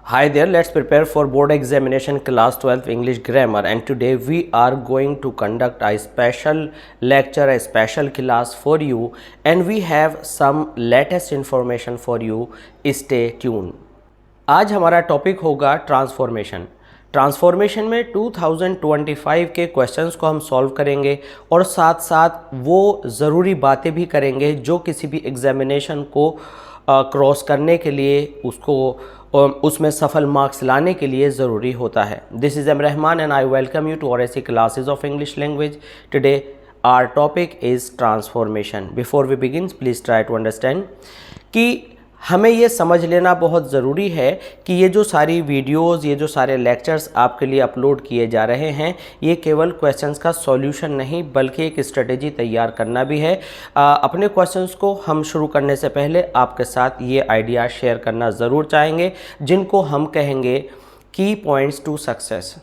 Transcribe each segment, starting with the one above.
Hi there, let's prepare for board examination class 12 English grammar, and today we are going to conduct a special lecture, a special class for you, and we have some latest information for you. Stay tuned. आज हमारा topic होगा transformation. Transformation में 2025 के questions को हम solve करेंगे और साथ साथ वो ज़रूरी बातें भी करेंगे जो किसी भी एग्जामिनेशन को क्रॉस करने के लिए उसमें सफल मार्क्स लाने के लिए ज़रूरी होता है। This is M Rahman and I welcome you to our AC classes of English language. Today our topic is transformation. Before we begin please try to understand कि हमें ये समझ लेना बहुत ज़रूरी है कि ये जो सारी वीडियोस, ये जो सारे लेक्चर्स आपके लिए अपलोड किए जा रहे हैं, ये केवल क्वेश्चंस का सॉल्यूशन नहीं बल्कि एक स्ट्रेटेजी तैयार करना भी है। अपने क्वेश्चंस को हम शुरू करने से पहले आपके साथ ये आइडिया शेयर करना ज़रूर चाहेंगे जिनको हम कहेंगे की पॉइंट्स टू सक्सेस।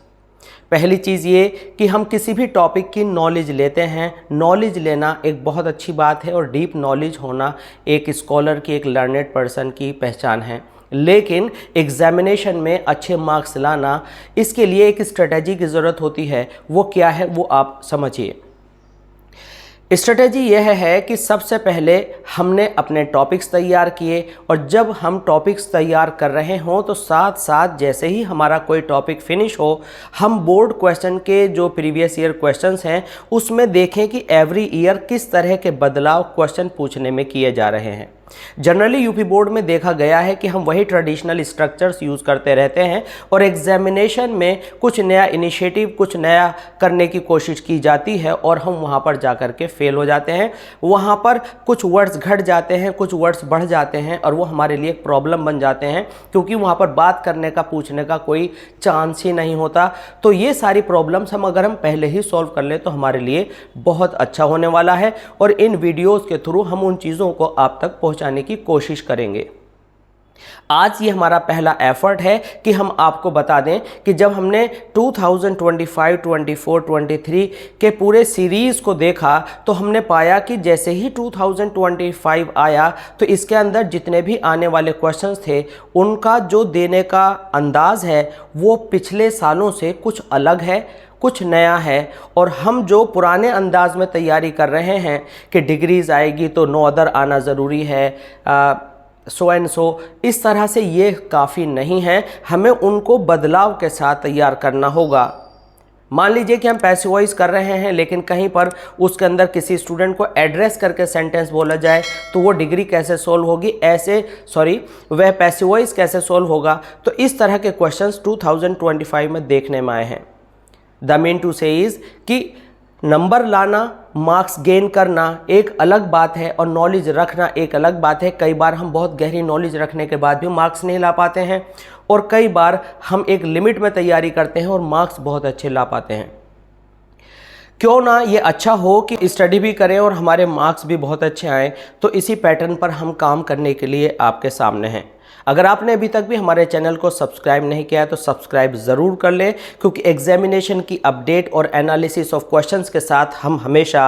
पहली चीज़ ये कि हम किसी भी टॉपिक की नॉलेज लेते हैं। नॉलेज लेना एक बहुत अच्छी बात है और डीप नॉलेज होना एक स्कॉलर की, एक लर्नेड पर्सन की पहचान है। लेकिन एग्जामिनेशन में अच्छे मार्क्स लाना, इसके लिए एक स्ट्रेटजी की ज़रूरत होती है। वो क्या है वो आप समझिए। स्ट्रेटजी यह है कि सबसे पहले हमने अपने टॉपिक्स तैयार किए और जब हम टॉपिक्स तैयार कर रहे हों तो साथ साथ जैसे ही हमारा कोई टॉपिक फिनिश हो, हम बोर्ड क्वेश्चन के जो प्रीवियस ईयर क्वेश्चंस हैं उसमें देखें कि एवरी ईयर किस तरह के बदलाव क्वेश्चन पूछने में किए जा रहे हैं। जनरली यूपी बोर्ड में देखा गया है कि हम वही ट्रेडिशनल स्ट्रक्चर्स यूज़ करते रहते हैं और एग्जामिनेशन में कुछ नया इनिशिएटिव, कुछ नया करने की कोशिश की जाती है और हम वहाँ पर जा कर के फेल हो जाते हैं। वहाँ पर कुछ वर्ड्स घट जाते हैं, कुछ वर्ड्स बढ़ जाते हैं और वो हमारे लिए प्रॉब्लम बन जाते हैं क्योंकि वहाँ पर बात करने का, पूछने का कोई चांस ही नहीं होता। तो ये सारी प्रॉब्लम्स अगर हम पहले ही सॉल्व कर लें तो हमारे लिए बहुत अच्छा होने वाला है और इन वीडियोज़ के थ्रू हम उन चीज़ों को आप तक पहुंचाने की कोशिश करेंगे। आज ये हमारा पहला एफर्ट है कि हम आपको बता दें कि जब हमने 2025, 24, 23 के पूरे सीरीज़ को देखा तो हमने पाया कि जैसे ही 2025 आया तो इसके अंदर जितने भी आने वाले क्वेश्चंस थे उनका जो देने का अंदाज है वो पिछले सालों से कुछ अलग है, कुछ नया है। और हम जो पुराने अंदाज में तैयारी कर रहे हैं कि डिग्रीज आएगी तो नो अदर आना ज़रूरी है, सो एंड सो, इस तरह से ये काफ़ी नहीं है। हमें उनको बदलाव के साथ तैयार करना होगा। मान लीजिए कि हम पैसिवाइज कर रहे हैं लेकिन कहीं पर उसके अंदर किसी स्टूडेंट को एड्रेस करके सेंटेंस बोला जाए तो वो डिग्री कैसे सोल्व होगी, वह पैसिवाइज कैसे सोल्व होगा। तो इस तरह के क्वेश्चंस 2025 में देखने में आए हैं। द मीन टू से इज़ कि नंबर लाना, मार्क्स गेन करना एक अलग बात है और नॉलेज रखना एक अलग बात है। कई बार हम बहुत गहरी नॉलेज रखने के बाद भी मार्क्स नहीं ला पाते हैं और कई बार हम एक लिमिट में तैयारी करते हैं और मार्क्स बहुत अच्छे ला पाते हैं। क्यों ना ये अच्छा हो कि स्टडी भी करें और हमारे मार्क्स भी बहुत अच्छे आएँ। तो इसी पैटर्न पर हम काम करने के लिए आपके सामने हैं। अगर आपने अभी तक भी हमारे चैनल को सब्सक्राइब नहीं किया है तो सब्सक्राइब ज़रूर कर लें क्योंकि एग्जामिनेशन की अपडेट और एनालिसिस ऑफ क्वेश्चंस के साथ हम हमेशा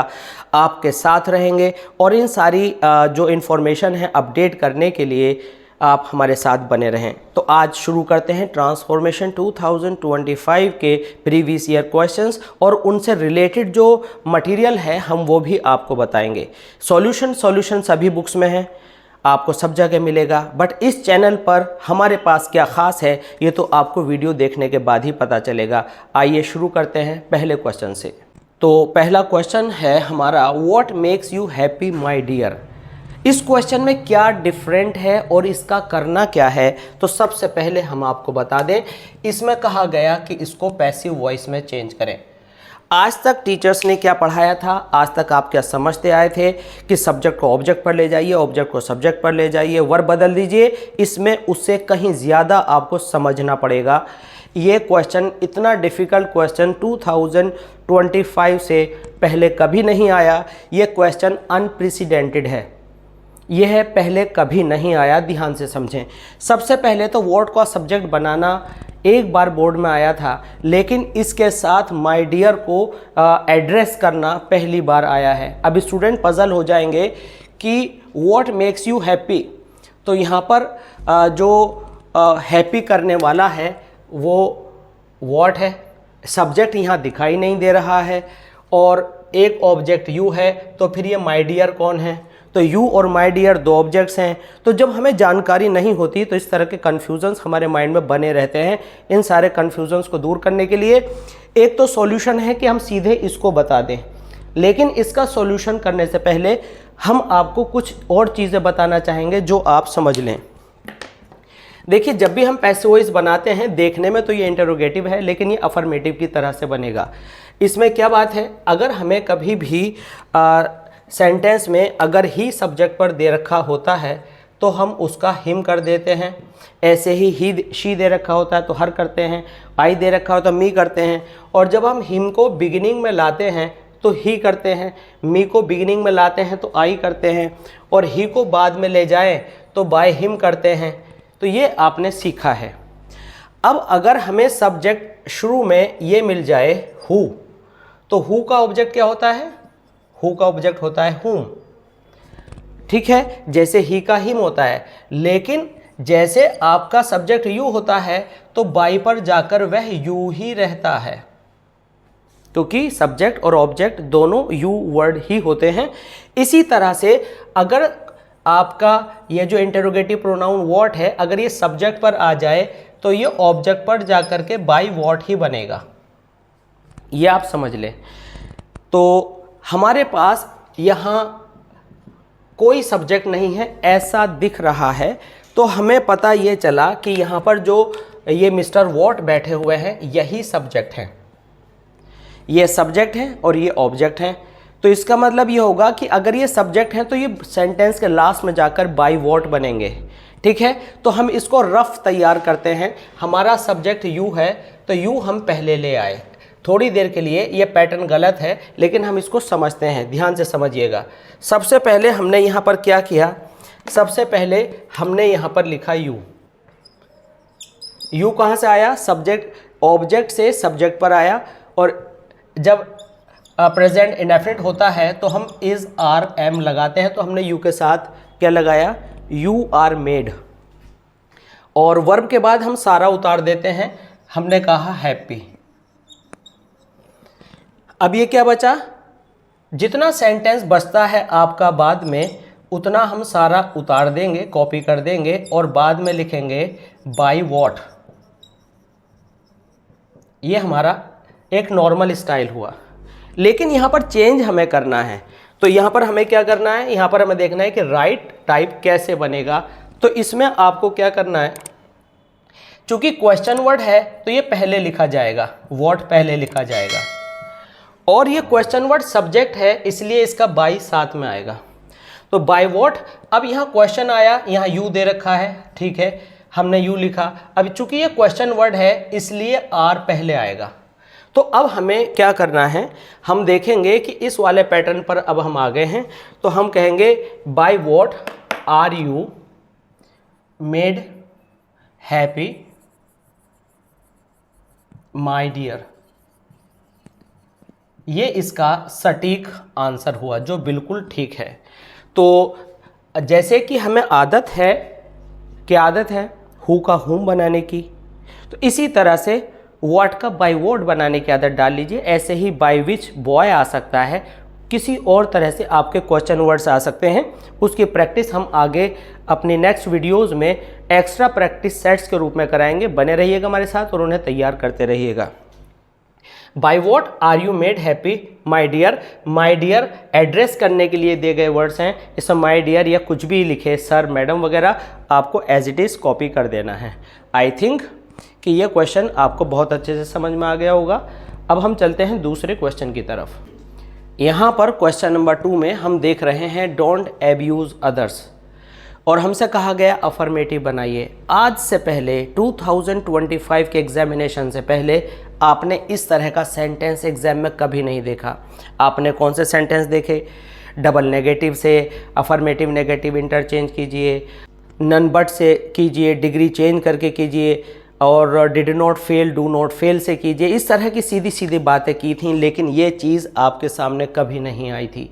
आपके साथ रहेंगे और इन सारी जो इन्फॉर्मेशन है अपडेट करने के लिए आप हमारे साथ बने रहें। तो आज शुरू करते हैं ट्रांसफॉर्मेशन 2025 के प्रीवियस ईयर क्वेश्चंस और उनसे रिलेटेड जो मटेरियल है हम वो भी आपको बताएंगे। सॉल्यूशन सभी बुक्स में है, आपको सब जगह मिलेगा, बट इस चैनल पर हमारे पास क्या ख़ास है ये तो आपको वीडियो देखने के बाद ही पता चलेगा। आइए शुरू करते हैं पहले क्वेश्चन से। तो पहला क्वेश्चन है हमारा, what makes you happy my dear. इस क्वेश्चन में क्या डिफरेंट है और इसका करना क्या है। तो सबसे पहले हम आपको बता दें, इसमें कहा गया कि इसको पैसिव वॉइस में चेंज करें। आज तक टीचर्स ने क्या पढ़ाया था, आज तक आप क्या समझते आए थे कि सब्जेक्ट को ऑब्जेक्ट पर ले जाइए, ऑब्जेक्ट को सब्जेक्ट पर ले जाइए, वर्ब बदल दीजिए। इसमें उससे कहीं ज़्यादा आपको समझना पड़ेगा। ये क्वेश्चन, इतना डिफ़िकल्ट क्वेश्चन 2025 से पहले कभी नहीं आया। ये क्वेश्चन अनप्रेसिडेंटेड है, यह पहले कभी नहीं आया। ध्यान से समझें। सबसे पहले तो वर्ड का सब्जेक्ट बनाना एक बार बोर्ड में आया था, लेकिन इसके साथ माय डियर को एड्रेस करना पहली बार आया है। अब स्टूडेंट पजल हो जाएंगे कि व्हाट मेक्स यू हैप्पी। तो यहाँ पर जो हैप्पी करने वाला है वो व्हाट है, सब्जेक्ट यहाँ दिखाई नहीं दे रहा है और एक ऑब्जेक्ट यू है, तो फिर ये माय डियर कौन है? तो यू और माय डियर दो ऑब्जेक्ट्स हैं। तो जब हमें जानकारी नहीं होती तो इस तरह के कन्फ्यूजन्स हमारे माइंड में बने रहते हैं। इन सारे कन्फ्यूजन्स को दूर करने के लिए एक तो सॉल्यूशन है कि हम सीधे इसको बता दें, लेकिन इसका सॉल्यूशन करने से पहले हम आपको कुछ और चीज़ें बताना चाहेंगे जो आप समझ लें। देखिए, जब भी हम पैसिव वॉइस बनाते हैं, देखने में तो ये इंटरोगेटिव है लेकिन ये अफर्मेटिव की तरह से बनेगा। इसमें क्या बात है, अगर हमें कभी भी सेंटेंस में अगर ही सब्जेक्ट पर दे रखा होता है तो हम उसका हिम कर देते हैं। ऐसे ही शी दे रखा होता है तो हर करते हैं, आई दे रखा होता है तो मी करते हैं। और जब हम हिम को बिगिनिंग में लाते हैं तो ही करते हैं, मी को बिगिनिंग में लाते हैं तो आई करते हैं, और ही को बाद में ले जाएं तो बाय हिम करते हैं। तो ये आपने सीखा है। अब अगर हमें सब्जेक्ट शुरू में ये मिल जाए हु, तो हु का ऑब्जेक्ट क्या होता है? हु का ऑब्जेक्ट होता है हुम। ठीक है, जैसे ही का हिम होता है। लेकिन जैसे आपका सब्जेक्ट यू होता है तो बाई पर जाकर वह यू ही रहता है, क्योंकि सब्जेक्ट और ऑब्जेक्ट दोनों यू वर्ड ही होते हैं। इसी तरह से अगर आपका ये जो इंटरोगेटिव प्रोनाउन व्हाट है, अगर ये सब्जेक्ट पर आ जाए तो ये ऑब्जेक्ट पर जाकर के बाय व्हाट ही बनेगा। ये आप समझ लें। तो हमारे पास यहाँ कोई सब्जेक्ट नहीं है ऐसा दिख रहा है, तो हमें पता ये चला कि यहाँ पर जो ये मिस्टर वॉट बैठे हुए हैं यही सब्जेक्ट हैं। ये सब्जेक्ट हैं और ये ऑब्जेक्ट हैं। तो इसका मतलब ये होगा कि अगर ये सब्जेक्ट हैं तो ये सेंटेंस के लास्ट में जाकर बाय वॉट बनेंगे। ठीक है, तो हम इसको रफ तैयार करते हैं। हमारा सब्जेक्ट यू है तो यू हम पहले ले आए। थोड़ी देर के लिए ये पैटर्न गलत है लेकिन हम इसको समझते हैं, ध्यान से समझिएगा। सबसे पहले हमने यहाँ पर क्या किया, सबसे पहले हमने यहाँ पर लिखा यू। यू कहाँ से आया? सब्जेक्ट, ऑब्जेक्ट से सब्जेक्ट पर आया। और जब प्रेजेंट इंडेफिनिट होता है तो हम इज़ आर एम लगाते हैं, तो हमने यू के साथ क्या लगाया? You are made. और वर्ब के बाद हम सारा उतार देते हैं, हमने कहा हैप्पी। अब ये क्या बचा? जितना सेंटेंस बचता है आपका बाद में उतना हम सारा उतार देंगे, कॉपी कर देंगे और बाद में लिखेंगे बाय व्हाट। ये हमारा एक नॉर्मल स्टाइल हुआ। लेकिन यहाँ पर चेंज हमें करना है, तो यहाँ पर हमें क्या करना है? यहाँ पर हमें देखना है कि राइट टाइप कैसे बनेगा। तो इसमें आपको क्या करना है, चूंकि क्वेश्चन वर्ड है तो ये पहले लिखा जाएगा, व्हाट पहले लिखा जाएगा। और ये क्वेश्चन वर्ड सब्जेक्ट है इसलिए इसका बाय साथ में आएगा, तो बाय व्हाट। अब यहाँ क्वेश्चन आया, यहाँ यू दे रखा है, ठीक है, हमने यू लिखा। अब चूंकि ये क्वेश्चन वर्ड है इसलिए आर पहले आएगा। तो अब हमें क्या करना है, हम देखेंगे कि इस वाले पैटर्न पर अब हम आ गए हैं। तो हम कहेंगे by what are you made happy my dear. ये इसका सटीक आंसर हुआ, जो बिल्कुल ठीक है। तो जैसे कि हमें आदत है, क्या आदत है? हु का हुम बनाने की, तो इसी तरह से व्हाट का बाय व्हाट बनाने की आदत डाल लीजिए। ऐसे ही बाय विच बॉय आ सकता है, किसी और तरह से आपके क्वेश्चन वर्ड्स आ सकते हैं। उसकी प्रैक्टिस हम आगे अपनी नेक्स्ट वीडियोज़ में एक्स्ट्रा प्रैक्टिस सेट्स के रूप में कराएंगे। बने रहिएगा हमारे साथ और उन्हें तैयार करते रहिएगा। By what are you made happy my dear. My dear address करने के लिए दिए गए वर्ड्स हैं, इसमें माय डियर या कुछ भी लिखे, सर मैडम वगैरह, आपको एज इट इज़ कॉपी कर देना है। आई थिंक कि यह क्वेश्चन आपको बहुत अच्छे से समझ में आ गया होगा। अब हम चलते हैं दूसरे क्वेश्चन की तरफ। यहाँ पर क्वेश्चन नंबर 2 में हम देख रहे हैं डोंट एब्यूज़ अदर्स, और हमसे कहा गया अफर्मेटिव बनाइए। आज से पहले 2025 के एग्जामिनेशन से पहले आपने इस तरह का सेंटेंस एग्जाम में कभी नहीं देखा। आपने कौन से सेंटेंस देखे? डबल नेगेटिव से अफर्मेटिव नेगेटिव इंटरचेंज कीजिए, नन बट से कीजिए, डिग्री चेंज करके कीजिए, और did not fail do not fail से कीजिए। इस तरह की सीधी सीधी बातें की थी, लेकिन ये चीज़ आपके सामने कभी नहीं आई थी।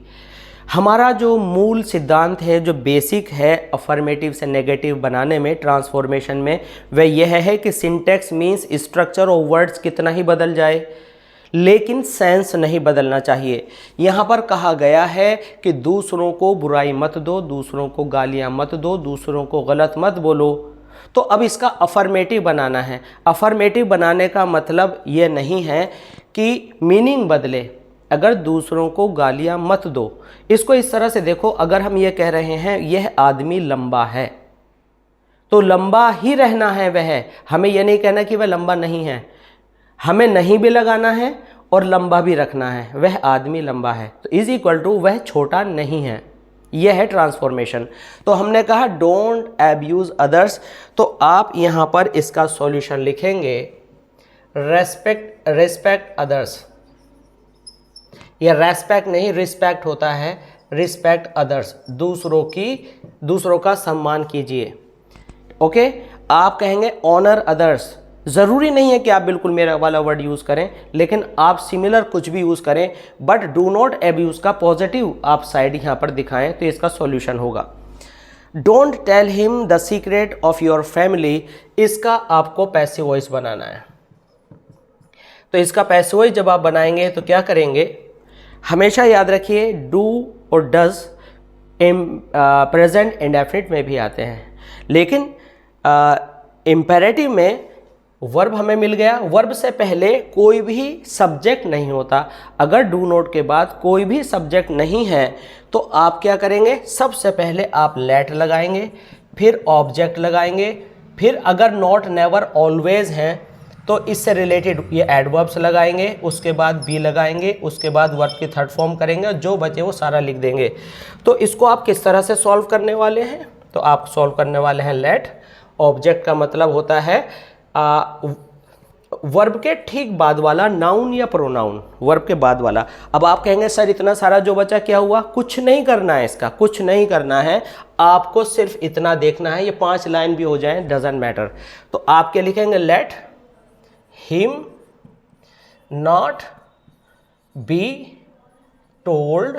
हमारा जो मूल सिद्धांत है, जो बेसिक है अफर्मेटिव से नेगेटिव बनाने में, ट्रांसफॉर्मेशन में, वह यह है कि syntax means structure of words कितना ही बदल जाए लेकिन सेंस नहीं बदलना चाहिए। यहाँ पर कहा गया है कि दूसरों को बुराई मत दो, दूसरों को गालियाँ मत दो, दूसरों को गलत मत बोलो। तो अब इसका अफर्मेटिव बनाना है। अफर्मेटिव बनाने का मतलब ये नहीं है कि मीनिंग बदले। अगर दूसरों को गालियाँ मत दो, इसको इस तरह से देखो, अगर हम ये कह रहे हैं यह आदमी लंबा है तो लंबा ही रहना है वह, हमें यह नहीं कहना कि वह लंबा नहीं है। हमें नहीं भी लगाना है और लंबा भी रखना है, वह आदमी लंबा है तो इज इक्वल टू वह छोटा नहीं है। यह है ट्रांसफॉर्मेशन। तो हमने कहा डोंट एब्यूज अदर्स, तो आप यहाँ पर इसका सॉल्यूशन लिखेंगे रेस्पेक्ट अदर्स। यह रेस्पेक्ट नहीं रिस्पेक्ट होता है, रिस्पेक्ट अदर्स, दूसरों का सम्मान कीजिए। ओके, आप कहेंगे ऑनर अदर्स। ज़रूरी नहीं है कि आप बिल्कुल मेरा वाला वर्ड यूज़ करें, लेकिन आप सिमिलर कुछ भी यूज़ करें, बट डू नॉट एब्यूज़ का पॉजिटिव आप साइड यहाँ पर दिखाएं तो इसका सॉल्यूशन होगा। Don't tell him the secret of your family, इसका आपको पैसिव वॉइस बनाना है। तो इसका पैसिव वॉइस जब आप बनाएंगे तो क्या करेंगे, हमेशा याद रखिए डू और डज प्रेजेंट इंडेफिनिट में भी आते हैं, लेकिन इम्पेरेटिव में वर्ब हमें मिल गया। वर्ब से पहले कोई भी सब्जेक्ट नहीं होता। अगर डू नॉट के बाद कोई भी सब्जेक्ट नहीं है तो आप क्या करेंगे, सबसे पहले आप लेट लगाएंगे, फिर ऑब्जेक्ट लगाएंगे, फिर अगर नॉट नेवर ऑलवेज हैं तो इससे रिलेटेड ये एडवर्ब्स लगाएंगे, उसके बाद बी लगाएंगे, उसके बाद वर्ब की थर्ड फॉर्म करेंगे और जो बचे वो सारा लिख देंगे। तो इसको आप किस तरह से सॉल्व करने वाले हैं, तो आप सॉल्व करने वाले हैं लेट। ऑब्जेक्ट का मतलब होता है वर्ब के ठीक बाद वाला नाउन या प्रोनाउन, वर्ब के बाद वाला। अब आप कहेंगे सर इतना सारा जो बचा क्या हुआ, कुछ नहीं करना है, इसका कुछ नहीं करना है, आपको सिर्फ इतना देखना है, ये 5 लाइन भी हो जाए डजंट मैटर। तो आप क्या लिखेंगे, let him not be told,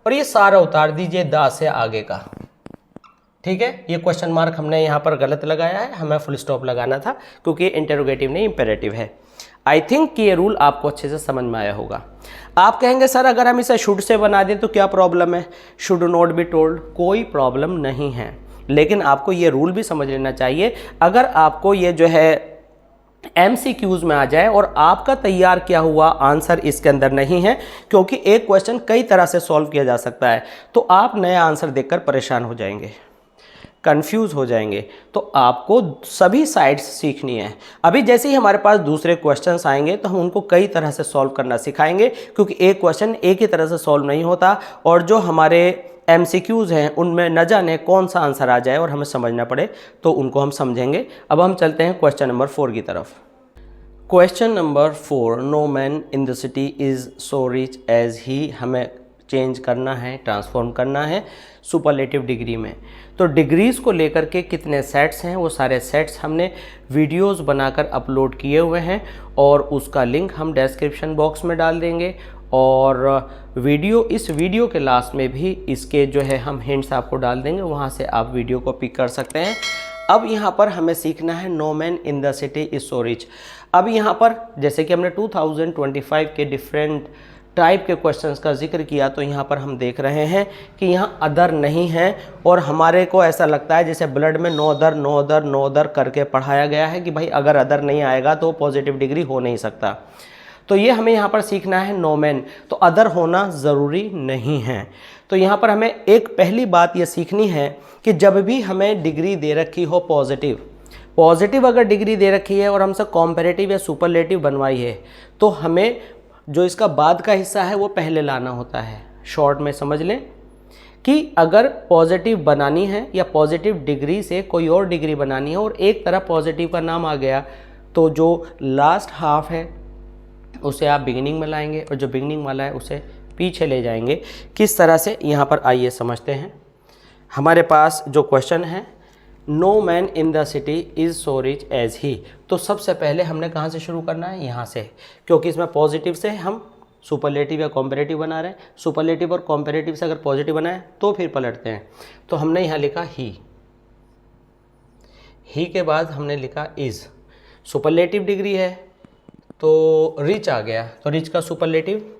और ये सारा उतार दीजिए द से आगे का। ठीक है, ये क्वेश्चन मार्क हमने यहाँ पर गलत लगाया है, हमें फुल स्टॉप लगाना था क्योंकि ये इंटेरोगेटिव नहीं इंपेरेटिव है। आई थिंक कि ये रूल आपको अच्छे से समझ में आया होगा। आप कहेंगे सर अगर हम इसे शुड से बना दें तो क्या प्रॉब्लम है, शुड नॉट बी टोल्ड, कोई प्रॉब्लम नहीं है, लेकिन आपको ये रूल भी समझ लेना चाहिए। अगर आपको ये जो है MCQs में आ जाए और आपका तैयार किया हुआ आंसर इसके अंदर नहीं है, क्योंकि एक क्वेश्चन कई तरह से सॉल्व किया जा सकता है, तो आप नया आंसर देखकर परेशान हो जाएंगे, कंफ्यूज हो जाएंगे। तो आपको सभी साइड्स सीखनी है। अभी जैसे ही हमारे पास दूसरे क्वेश्चंस आएंगे तो हम उनको कई तरह से सॉल्व करना सिखाएंगे, क्योंकि एक क्वेश्चन एक ही तरह से सॉल्व नहीं होता, और जो हमारे MCQs हैं उनमें न जाने कौन सा आंसर आ जाए और हमें समझना पड़े, तो उनको हम समझेंगे। अब हम चलते हैं क्वेश्चन नंबर 4 की तरफ। Question number 4, no man in the city is so rich as he, हमें चेंज करना है, ट्रांसफॉर्म करना है सुपरलेटिव डिग्री में। तो डिग्रीज़ को लेकर के कितने सेट्स हैं, वो सारे सेट्स हमने वीडियोस बनाकर अपलोड किए हुए हैं, और उसका लिंक हम डिस्क्रिप्शन बॉक्स में डाल देंगे, और इस वीडियो के लास्ट में भी इसके जो है हम हिंट्स आपको डाल देंगे, वहाँ से आप वीडियो को पिक कर सकते हैं। अब यहाँ पर हमें सीखना है no man in the city is so rich. अब यहाँ पर जैसे कि हमने 2025 के डिफरेंट टाइप के क्वेश्चंस का जिक्र किया, तो यहाँ पर हम देख रहे हैं कि यहाँ अदर नहीं है, और हमारे को ऐसा लगता है जैसे ब्लड में no other no other no other करके पढ़ाया गया है कि भाई अगर अदर नहीं आएगा तो पॉजिटिव डिग्री हो नहीं सकता। तो ये हमें यहाँ पर सीखना है नो मैन, तो अदर होना ज़रूरी नहीं है। तो यहाँ पर हमें एक पहली बात ये सीखनी है कि जब भी हमें डिग्री दे रखी हो पॉजिटिव अगर डिग्री दे रखी है और हमसे कॉम्पेरेटिव या सुपरलेटिव बनवाई है, तो हमें जो इसका बाद का हिस्सा है वो पहले लाना होता है। शॉर्ट में समझ लें कि अगर पॉजिटिव बनानी है या पॉजिटिव डिग्री से कोई और डिग्री बनानी है और एक तरफ पॉजिटिव का नाम आ गया, तो जो लास्ट हाफ है उसे आप बिगिनिंग में लाएंगे और जो बिगिनिंग वाला है उसे पीछे ले जाएंगे। किस तरह से, यहाँ पर आइए समझते हैं। हमारे पास जो क्वेश्चन है no man in the city is so rich as he, तो सबसे पहले हमने कहाँ से शुरू करना है, यहाँ से, क्योंकि इसमें पॉजिटिव से हम सुपरलेटिव या कॉम्पेरेटिव बना रहे हैं, सुपरलेटिव और कॉम्पेरेटिव से अगर पॉजिटिव बनाए तो फिर पलटते हैं। तो हमने यहाँ लिखा ही के बाद हमने लिखा इज़, सुपरलेटिव डिग्री है तो रिच आ गया, तो रिच का superlative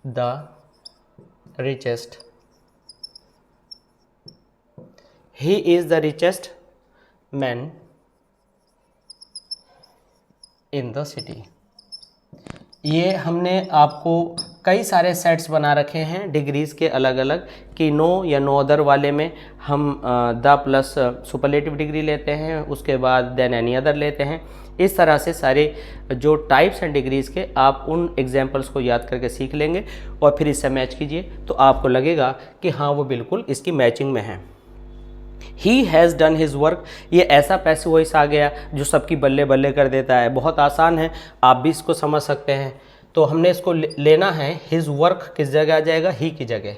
the richest, he is the richest man in the city. ये हमने आपको कई सारे सेट्स बना रखे हैं डिग्रीज़ के अलग अलग, कि नो या नो अदर वाले में हम द प्लस सुपरलेटिव डिग्री लेते हैं, उसके बाद देन एनी अदर लेते हैं। इस तरह से सारे जो टाइप्स हैं डिग्रीज़ के आप उन एग्जांपल्स को याद करके सीख लेंगे और फिर इससे मैच कीजिए तो आपको लगेगा कि हाँ वो बिल्कुल इसकी मैचिंग में है। He has done his work, ये ऐसा पैसिव वॉइस आ गया जो सबकी बल्ले बल्ले कर देता है, बहुत आसान है, आप भी इसको समझ सकते हैं। तो हमने इसको लेना है, हिज वर्क किस जगह आ जाएगा, ही की जगह।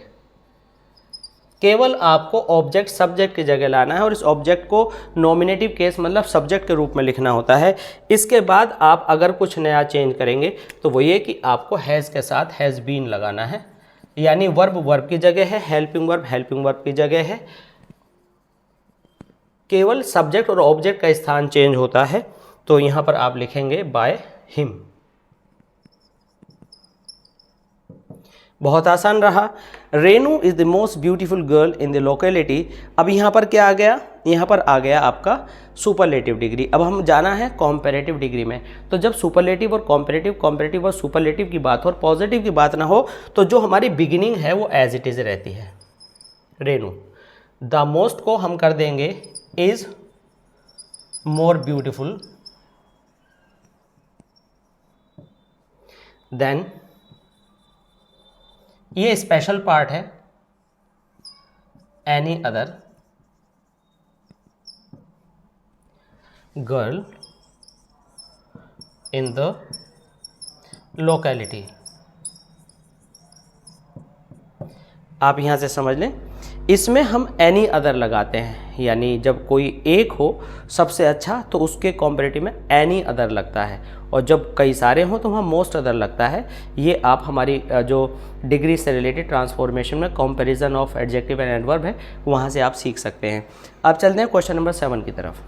केवल आपको ऑब्जेक्ट सब्जेक्ट की जगह लाना है और इस ऑब्जेक्ट को नॉमिनेटिव केस मतलब सब्जेक्ट के रूप में लिखना होता है। इसके बाद आप अगर कुछ नया चेंज करेंगे तो वो ये कि आपको हैज़ के साथ हैज़ बीन लगाना है, यानी वर्ब वर्ब की जगह है, हेल्पिंग वर्ब की जगह है, केवल सब्जेक्ट और ऑब्जेक्ट का स्थान चेंज होता है। तो यहाँ पर आप लिखेंगे बाय हिम। बहुत आसान रहा। Renu is the most beautiful girl in the locality. अब यहाँ पर क्या आ गया, यहाँ पर आ गया आपका सुपरलेटिव डिग्री। अब हम जाना है कॉम्पेरेटिव डिग्री में। तो जब सुपरलेटिव और कॉम्पेरेटिव और सुपरलेटिव की बात हो और पॉजिटिव की बात ना हो तो जो हमारी बिगिनिंग है वो एज इट इज़ रहती है। रेनू, द मोस्ट को हम कर देंगे इज मोर ब्यूटिफुल देन, ये स्पेशल पार्ट है, any other girl in the locality. आप यहां से समझ लें, इसमें हम एनी अदर लगाते हैं, यानी जब कोई एक हो सबसे अच्छा तो उसके कॉम्पेरेटिव में एनी अदर लगता है, और जब कई सारे हों तो वहाँ मोस्ट अदर लगता है। ये आप हमारी जो डिग्री से रिलेटेड ट्रांसफॉर्मेशन में comparison of adjective and adverb है वहाँ से आप सीख सकते हैं। अब चलते हैं क्वेश्चन नंबर 7 की तरफ।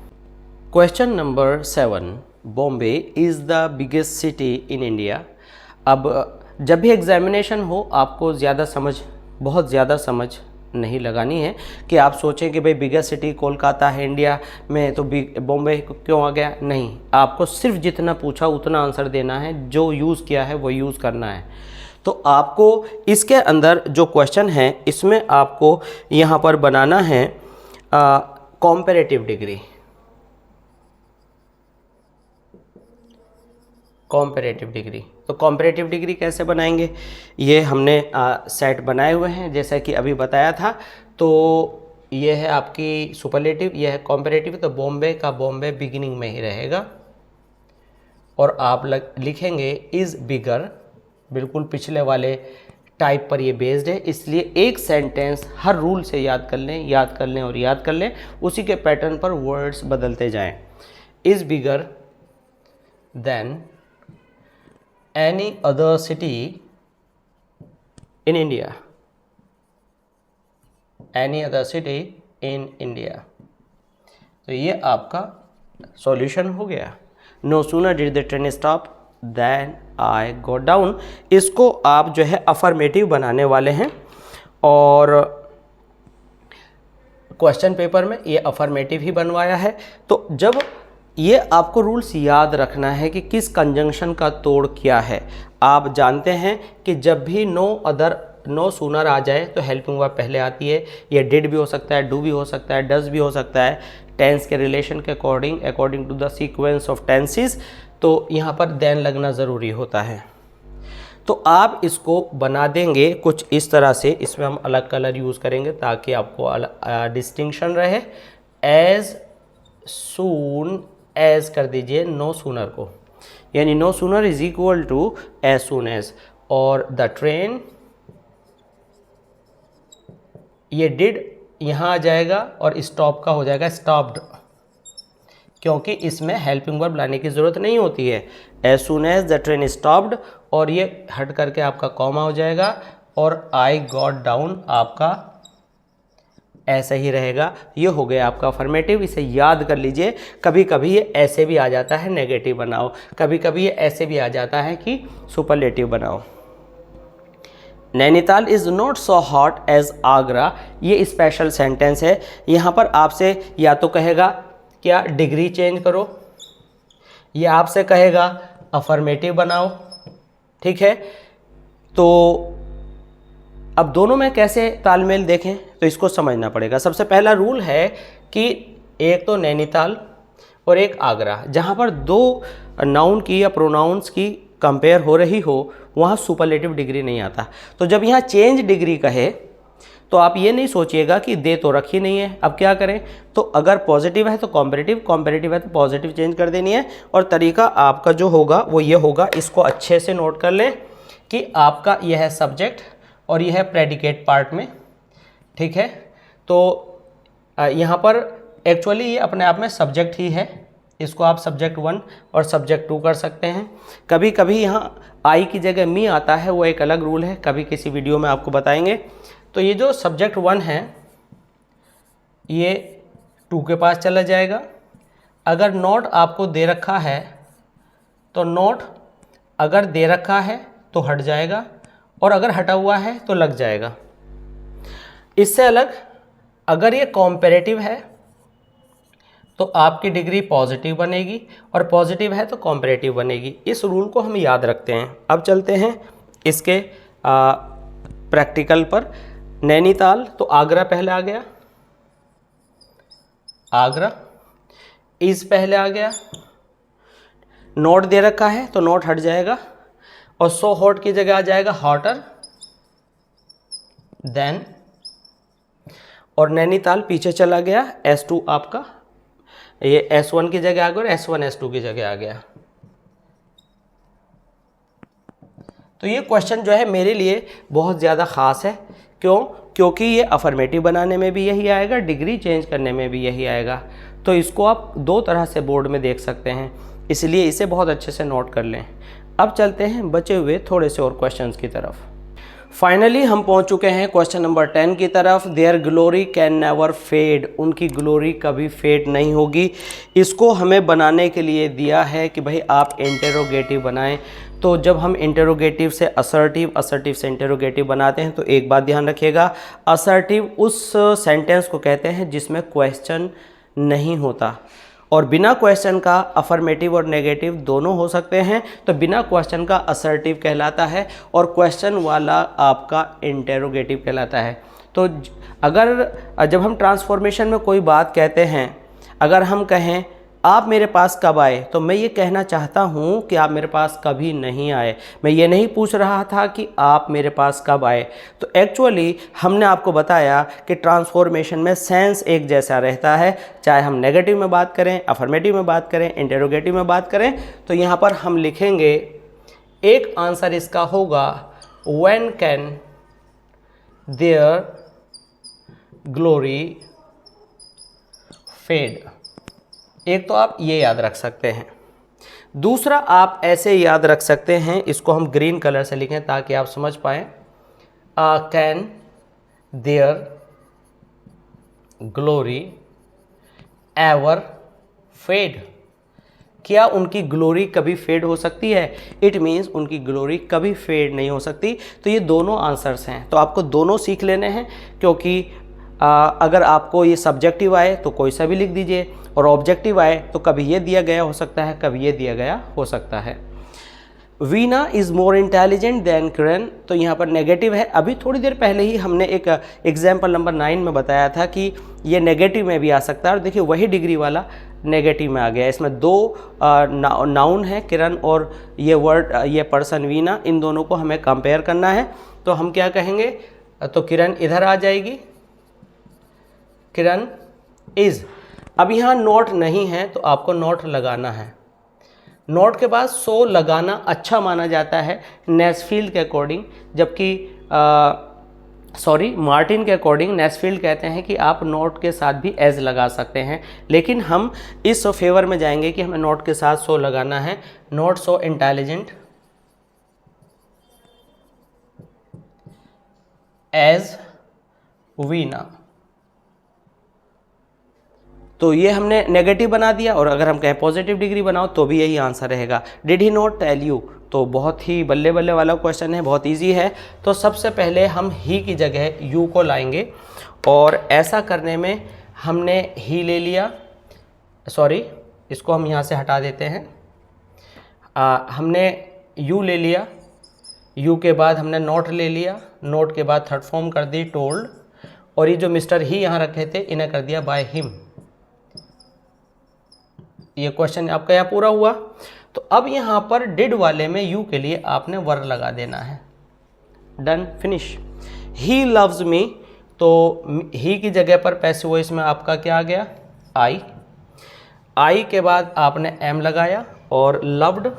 Question number 7, Bombay is the biggest city in India. अब जब भी एग्जामिनेशन हो आपको बहुत ज़्यादा समझ नहीं लगानी है कि आप सोचें कि भाई बिगेस्ट सिटी कोलकाता है इंडिया में तो बॉम्बे क्यों आ गया, नहीं, आपको सिर्फ जितना पूछा उतना आंसर देना है, जो यूज़ किया है वो यूज़ करना है। तो आपको इसके अंदर जो क्वेश्चन है इसमें आपको यहाँ पर बनाना है कॉम्पेरेटिव डिग्री। तो कॉम्पेरेटिव डिग्री कैसे बनाएंगे, ये हमने सेट बनाए हुए हैं जैसा कि अभी बताया था। तो ये है आपकी सुपरलेटिव, ये है कॉम्पेरेटिव। तो बॉम्बे का बॉम्बे बिगिनिंग में ही रहेगा और आप लिखेंगे इज़ बिगर, बिल्कुल पिछले वाले टाइप पर ये बेस्ड है, इसलिए एक सेंटेंस हर रूल से याद कर लें, उसी के पैटर्न पर वर्ड्स बदलते जाएं। Is bigger than any other city in India, तो ये आपका सॉल्यूशन हो गया। No sooner did the train stop then I go down, इसको आप जो है अफर्मेटिव बनाने वाले हैं और क्वेश्चन पेपर में ये अफर्मेटिव ही बनवाया है। तो जब ये आपको रूल्स याद रखना है कि किस कंजंक्शन का तोड़ क्या है। आप जानते हैं कि जब भी नो सूनर आ जाए तो हेल्पिंग वर्ब पहले आती है। ये डिड भी हो सकता है, डू भी हो सकता है, डज भी हो सकता है, टेंस के रिलेशन के according to the sequence of tenses. तो यहाँ पर देन लगना ज़रूरी होता है। तो आप इसको बना देंगे कुछ इस तरह से, इसमें हम अलग कलर यूज़ करेंगे ताकि आपको डिस्टिंक्शन रहे। एज सून एज कर दीजिए नो सूनर को, यानी no sooner is equal to as soon as, और द ट्रेन, ये डिड यहाँ आ जाएगा और स्टॉप का हो जाएगा स्टॉप्ड, क्योंकि इसमें हेल्पिंग वर्ब लाने की ज़रूरत नहीं होती है। As soon as the train stopped, और ये हट करके आपका कॉमा हो जाएगा, और आई गॉट डाउन आपका ऐसा ही रहेगा। ये हो गया आपका अफर्मेटिव। इसे याद कर लीजिए। कभी कभी ये ऐसे भी आ जाता है नेगेटिव बनाओ, कभी कभी ये ऐसे भी आ जाता है कि सुपरलेटिव बनाओ। Nainital is not so hot as Agra, ये स्पेशल सेंटेंस है। यहाँ पर आपसे या तो कहेगा क्या डिग्री चेंज करो, या आपसे कहेगा अफर्मेटिव बनाओ, ठीक है। तो अब दोनों में कैसे तालमेल देखें तो इसको समझना पड़ेगा। सबसे पहला रूल है कि एक तो नैनीताल और एक आगरा, जहाँ पर दो नाउन की या प्रोनाउंस की कंपेयर हो रही हो वहाँ सुपरलेटिव डिग्री नहीं आता। तो जब यहाँ चेंज डिग्री कहे तो आप ये नहीं सोचिएगा कि दे तो रखी नहीं है, अब क्या करें। तो अगर पॉजिटिव है तो कॉम्पेरेटिव, कॉम्पेरेटिव है तो पॉजिटिव चेंज कर देनी है। और तरीका आपका जो होगा वो ये होगा, इसको अच्छे से नोट कर लें कि आपका यह है सब्जेक्ट और यह है प्रेडिकेट पार्ट में, ठीक है। तो यहाँ पर एक्चुअली ये अपने आप में सब्जेक्ट ही है, इसको आप सब्जेक्ट 1 और सब्जेक्ट 2 कर सकते हैं। कभी कभी यहाँ आई की जगह मी आता है, वो एक अलग रूल है, कभी किसी वीडियो में आपको बताएंगे। तो ये जो सब्जेक्ट 1 है ये 2 के पास चला जाएगा। अगर नोट आपको दे रखा है तो नोट अगर दे रखा है तो हट जाएगा, और अगर हटा हुआ है तो लग जाएगा। इससे अलग अगर ये कॉम्पेरेटिव है तो आपकी डिग्री पॉजिटिव बनेगी, और पॉजिटिव है तो कॉम्पेरेटिव बनेगी। इस रूल को हम याद रखते हैं। अब चलते हैं इसके प्रैक्टिकल पर। नैनीताल तो आगरा पहले आ गया, आगरा इज पहले आ गया, नोट दे रखा है तो नोट हट जाएगा, और सो हॉट की जगह आ जाएगा हॉटर देन, और नैनीताल पीछे चला गया, S2 आपका ये S1 की जगह आ गया और S1 S2 की जगह आ गया। तो ये क्वेश्चन जो है मेरे लिए बहुत ज़्यादा ख़ास है। क्यों? क्योंकि ये अफर्मेटिव बनाने में भी यही आएगा, डिग्री चेंज करने में भी यही आएगा। तो इसको आप दो तरह से बोर्ड में देख सकते हैं, इसलिए इसे बहुत अच्छे से नोट कर लें। अब चलते हैं बचे हुए थोड़े से और क्वेश्चंस की तरफ। फाइनली हम पहुंच चुके हैं क्वेश्चन नंबर 10 की तरफ। Their glory can never fade, उनकी ग्लोरी कभी फेड नहीं होगी। इसको हमें बनाने के लिए दिया है कि भाई आप इंटेरोगेटिव बनाएं। तो जब हम इंटेरोगेटिव से असर्टिव, असर्टिव से इंटेरोगेटिव बनाते हैं तो एक बात ध्यान रखिएगा, असर्टिव उस सेंटेंस को कहते हैं जिसमें क्वेश्चन नहीं होता, और बिना क्वेश्चन का अफर्मेटिव और नेगेटिव दोनों हो सकते हैं। तो बिना क्वेश्चन का असर्टिव कहलाता है और क्वेश्चन वाला आपका इंटेरोगेटिव कहलाता है। तो अगर जब हम ट्रांसफॉर्मेशन में कोई बात कहते हैं, अगर हम कहें आप मेरे पास कब आए, तो मैं ये कहना चाहता हूँ कि आप मेरे पास कभी नहीं आए। मैं ये नहीं पूछ रहा था कि आप मेरे पास कब आए। तो एक्चुअली हमने आपको बताया कि ट्रांसफॉर्मेशन में सेंस एक जैसा रहता है, चाहे हम नेगेटिव में बात करें, अफर्मेटिव में बात करें, इंटेरोगेटिव में बात करें। तो यहाँ पर हम लिखेंगे, एक आंसर इसका होगा when can their glory fade. एक तो आप ये याद रख सकते हैं। दूसरा आप ऐसे याद रख सकते हैं, इसको हम ग्रीन कलर से लिखें ताकि आप समझ पाएँ। Can their glory ever fade, क्या उनकी ग्लोरी कभी फेड हो सकती है? इट मीन्स उनकी ग्लोरी कभी फेड नहीं हो सकती। तो ये दोनों आंसर्स हैं, तो आपको दोनों सीख लेने हैं, क्योंकि अगर आपको ये सब्जेक्टिव आए तो कोई सा भी लिख दीजिए, और ऑब्जेक्टिव आए तो कभी ये दिया गया हो सकता है, कभी ये दिया गया हो सकता है। Veena is more intelligent than Kiran, तो यहाँ पर नेगेटिव है। अभी थोड़ी देर पहले ही हमने एक एग्जाम्पल नंबर 9 में बताया था कि ये नेगेटिव में भी आ सकता है, और देखिए वही डिग्री वाला नेगेटिव में आ गया। इसमें दो नाउन है, किरण और ये वर्ड, ये पर्सन वीना, इन दोनों को हमें कंपेयर करना है। तो हम क्या कहेंगे, तो किरण इधर आ जाएगी, किरण इज़। अब यहाँ नोट नहीं है तो आपको नोट लगाना है। नोट के बाद सो लगाना अच्छा माना जाता है नेस्फील्ड के अकॉर्डिंग, जबकि सॉरी, मार्टिन के अकॉर्डिंग नेस्फील्ड कहते हैं कि आप नॉट के साथ भी एज लगा सकते हैं, लेकिन हम इस फेवर में जाएंगे कि हमें नॉट के साथ सो लगाना है। Not so intelligent as Veena. तो ये हमने नेगेटिव बना दिया, और अगर हम कहें पॉजिटिव डिग्री बनाओ तो भी यही आंसर रहेगा। Did he not tell you, तो बहुत ही बल्ले बल्ले वाला क्वेश्चन है, बहुत इजी है। तो सबसे पहले हम ही की जगह यू को लाएंगे, और ऐसा करने में हमने ही ले लिया, सॉरी इसको हम यहाँ से हटा देते हैं। हमने यू ले लिया, यू के बाद हमने नॉट ले लिया, नॉट के बाद थर्ड फॉर्म कर दी टोल्ड, और ये जो मिस्टर ही यहाँ रखे थे इन्हें कर दिया बाय हिम। ये क्वेश्चन आपका यहाँ पूरा हुआ। तो अब यहाँ पर डिड वाले में यू के लिए आपने वर लगा देना है। Done, finish. He loves me, तो ही की जगह पर पैसिव वॉइस में आपका क्या आ गया, आई। आई के बाद आपने एम लगाया, और लव्ड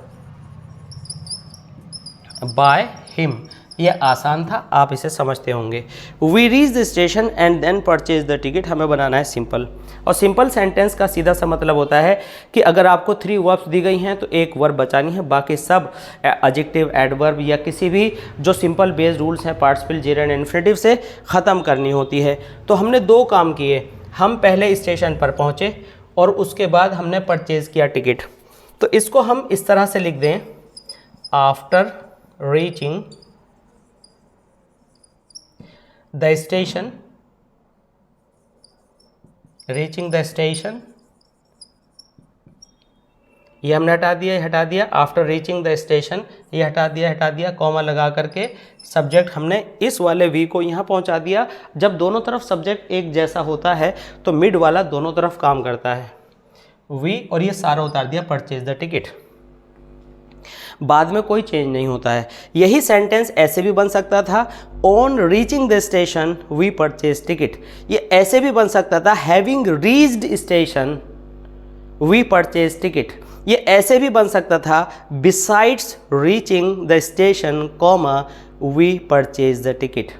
बाय हिम। ये आसान था, आप इसे समझते होंगे। We reach the station and then purchase the ticket, हमें बनाना है सिंपल। और सिंपल सेंटेंस का सीधा सा मतलब होता है कि अगर आपको 3 वर्ब्स दी गई हैं तो एक वर्ब बचानी है, बाकी सब एडजेक्टिव, एडवर्ब या किसी भी जो सिंपल बेस्ड रूल्स हैं पार्टिसिपल, जेरेंड, इन्फिनेटिव से ख़त्म करनी होती है। तो हमने 2 काम किए, हम पहले स्टेशन पर पहुँचे और उसके बाद हमने परचेज़ किया टिकट। तो इसको हम इस तरह से लिख दें, after reaching the station, reaching the station, ये हमने हटा दिया, ये हटा दिया। आफ्टर रीचिंग द स्टेशन, ये हटा दिया, कॉमा लगा करके सब्जेक्ट हमने इस वाले वी को यहाँ पहुँचा दिया। जब दोनों तरफ सब्जेक्ट एक जैसा होता है तो मिड वाला दोनों तरफ काम करता है, वी, और ये सारा उतार दिया, परचेज द टिकट। बाद में कोई चेंज नहीं होता है। यही सेंटेंस ऐसे भी बन सकता था, on reaching the station we purchase ticket. ये ऐसे भी बन सकता था, having reached station we purchase ticket. ये ऐसे भी बन सकता था, besides reaching the station comma we purchase the ticket.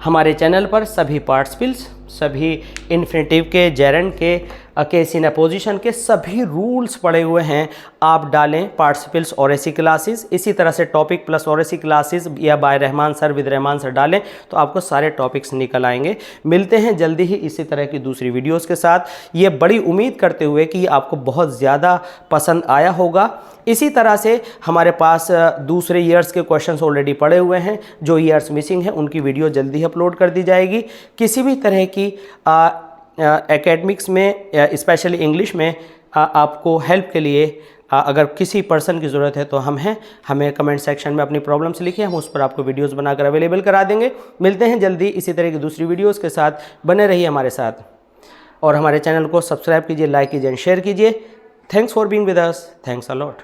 हमारे चैनल पर सभी पार्टिसिपल्स, सभी इन्फिनेटिव के, जेरेंड के, केस इन अपोजिशन के सभी रूल्स पड़े हुए हैं। आप डालें पार्टिसिपल्स और ऐसी क्लासेस, इसी तरह से टॉपिक प्लस और ऐसी क्लासेस या by Rahman sir, with Rahman sir डालें तो आपको सारे टॉपिक्स निकल आएंगे। मिलते हैं जल्दी ही इसी तरह की दूसरी वीडियोस के साथ, ये बड़ी उम्मीद करते हुए कि आपको बहुत ज़्यादा पसंद आया होगा। इसी तरह से हमारे पास दूसरे ईयर्स के क्वेश्चंस ऑलरेडी पड़े हुए हैं, जो ईयर्स मिसिंग हैं उनकी वीडियो जल्दी ही अपलोड कर दी जाएगी। किसी भी तरह की एकेडमिक्स में, स्पेशली इंग्लिश में आपको हेल्प के लिए अगर किसी पर्सन की ज़रूरत है तो हम हैं, हमें कमेंट सेक्शन में अपनी प्रॉब्लम्स लिखें, हम उस पर आपको वीडियोस बनाकर अवेलेबल करा देंगे। मिलते हैं जल्दी इसी तरह की दूसरी वीडियोस के साथ, बने रहिए हमारे साथ और हमारे चैनल को सब्सक्राइब कीजिए, लाइक कीजिए एंड शेयर कीजिए। Thanks for being with us, thanks a lot.